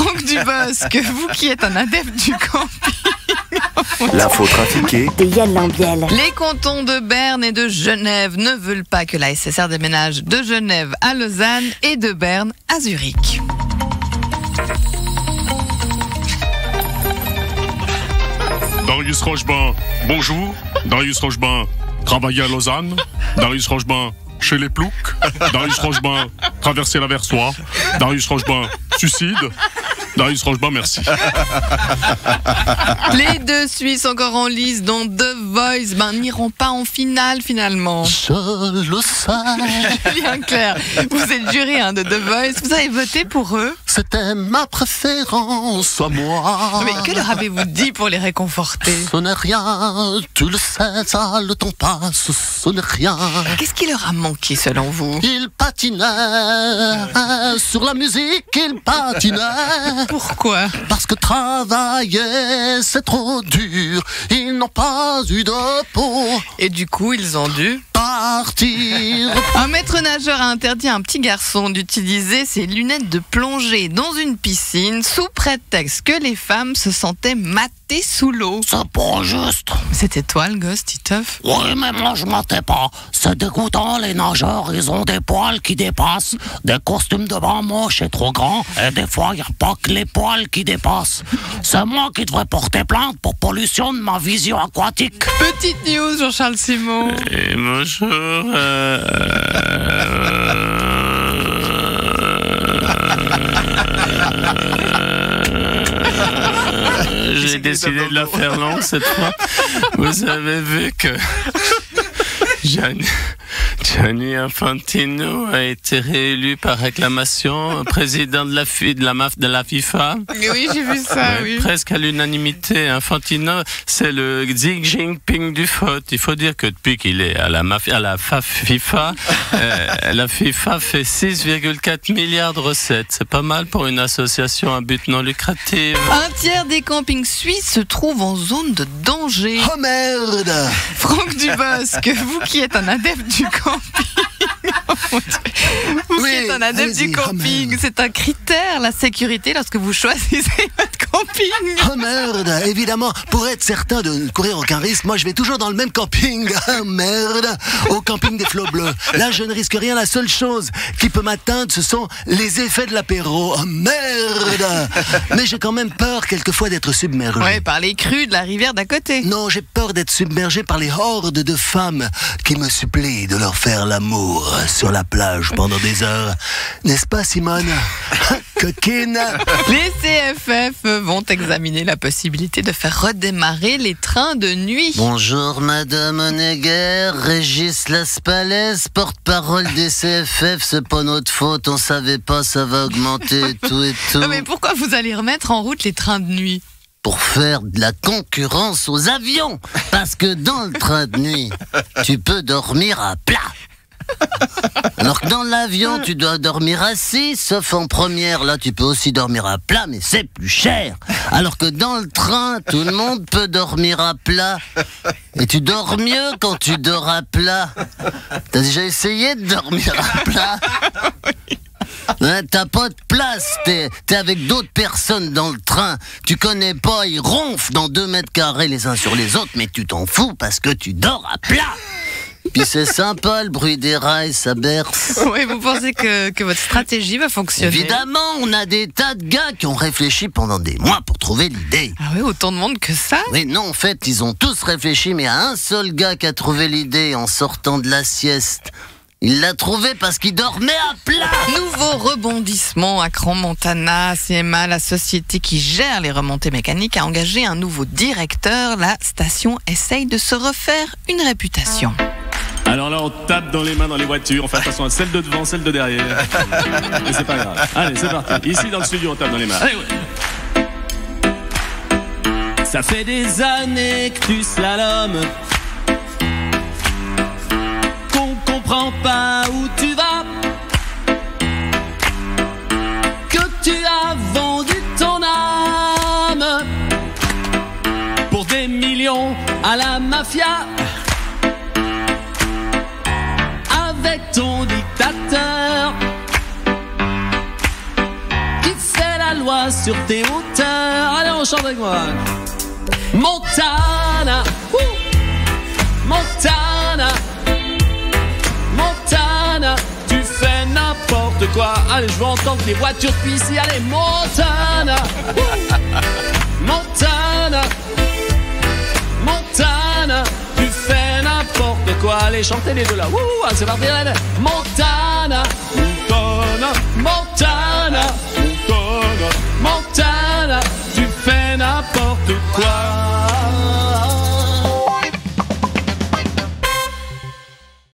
Franck Dubosc, vous qui êtes un adepte du camping. L'info trafiquée de Yann Lambiel. Les cantons de Berne et de Genève ne veulent pas que la SSR déménage de Genève à Lausanne et de Berne à Zurich. Darius Rochebin, bonjour. Darius Rochebin, travailler à Lausanne. Darius Rochebin, chez les ploucs. Darius Rochebin, traverser la Versoix. Darius Rochebin, suicide. Darius Rochebin, merci. Les deux Suisses encore en lice dans The Voice n'iront pas en finale finalement. Je le sais. Julien Clerc, vous êtes juré de The Voice, vous avez voté pour eux. C'était ma préférence à moi. Mais que leur avez-vous dit pour les réconforter? Ce n'est rien, tu le sais, ça, le temps passe, ce n'est rien. Qu'est-ce qui leur a manqué selon vous? Ils patinaient sur la musique, ils patinaient. Pourquoi? Parce que travailler, c'est trop dur. Ils n'ont pas eu de peau. Et du coup, ils ont dû partir. Un maître nageur a interdit à un petit garçon d'utiliser ses lunettes de plongée dans une piscine sous prétexte que les femmes se sentaient matées sous l'eau. C'est pas juste. C'était toi le gosse, Titeuf? Oui, mais moi je mentais pas. C'est dégoûtant, les nageurs, ils ont des poils qui dépassent, des costumes de bain moches et trop grands, et des fois il n'y a pas que les poils qui dépassent. C'est moi qui devrais porter plainte pour pollution de ma vision aquatique. Petite news, Jean-Charles Simon. Et bonjour. J'ai décidé de la faire longue cette fois. Vous avez vu que Gianni Infantino a été réélu par réclamation président de la FIFA. Oui, j'ai vu ça, oui. Presque à l'unanimité. Infantino, c'est le Xi Jinping du foot. Il faut dire que depuis qu'il est à la FIFA, la FIFA fait 6,4 milliards de recettes. C'est pas mal pour une association à but non lucratif. Un tiers des campings suisses se trouve en zone de danger. Oh merde! Franck Dubosc, vous qui êtes un adepte du camping. Vous qui êtes un adepte du camping, c'est un critère, la sécurité, lorsque vous choisissez votre camping. Oh merde, évidemment, pour être certain de ne courir aucun risque, moi je vais toujours dans le même camping. Oh merde, au camping des Flots Bleus. Là je ne risque rien, la seule chose qui peut m'atteindre ce sont les effets de l'apéro. Oh merde. Mais j'ai quand même peur quelquefois d'être submergé. Ouais, par les crues de la rivière d'à côté. Non, j'ai peur d'être submergé par les hordes de femmes qui me supplient de leur faire l'amour sur la plage pendant des heures. N'est-ce pas, Simone? Coquine. Les CFF vont examiner la possibilité de faire redémarrer les trains de nuit. Bonjour Madame Honegger, Régis Laspalès, porte-parole des CFF, c'est pas notre faute, on savait pas, ça va augmenter et tout et tout. Mais pourquoi vous allez remettre en route les trains de nuit? Pour faire de la concurrence aux avions, parce que dans le train de nuit, tu peux dormir à plat. Alors que dans l'avion, tu dois dormir assis, sauf en première, là tu peux aussi dormir à plat, mais c'est plus cher. Alors que dans le train, tout le monde peut dormir à plat. Et tu dors mieux quand tu dors à plat. T'as déjà essayé de dormir à plat? Hein, t'as pas de place, t'es avec d'autres personnes dans le train. Tu connais pas, ils ronflent dans 2 mètres carrés les uns sur les autres, mais tu t'en fous parce que tu dors à plat. Puis c'est sympa, le bruit des rails, ça berce. Oui, vous pensez que votre stratégie va fonctionner? Évidemment, on a des tas de gars qui ont réfléchi pendant des mois pour trouver l'idée. Ah oui, autant de monde que ça? Oui, non, en fait, ils ont tous réfléchi, mais à un seul gars qui a trouvé l'idée en sortant de la sieste. Il l'a trouvé parce qu'il dormait à plat. Nouveau rebondissement à Crans-Montana. CMA, la société qui gère les remontées mécaniques, a engagé un nouveau directeur. La station essaye de se refaire une réputation. Alors là, on tape dans les mains dans les voitures, on fait attention à celle de devant, celle de derrière. Mais c'est pas grave. Allez, c'est parti. Ici, dans le studio, on tape dans les mains. Allez, ouais. Ça fait des années que tu slalomes, qu'on comprend pas où tu vas, que tu as vendu ton âme pour des millions à la mafia. Avec ton dictateur qui fait la loi sur sur tes hauteurs. Allez, on chante avec moi. Montana, Montana, Montana, tu fais n'importe quoi. Allez, je veux entendre les voitures depuis ici. Allez, Montana, Montana, Montana, tu fais n'importe quoi. Allez, chantez les deux là. Allez, c'est parti, allez. Montana, Montana, Montana.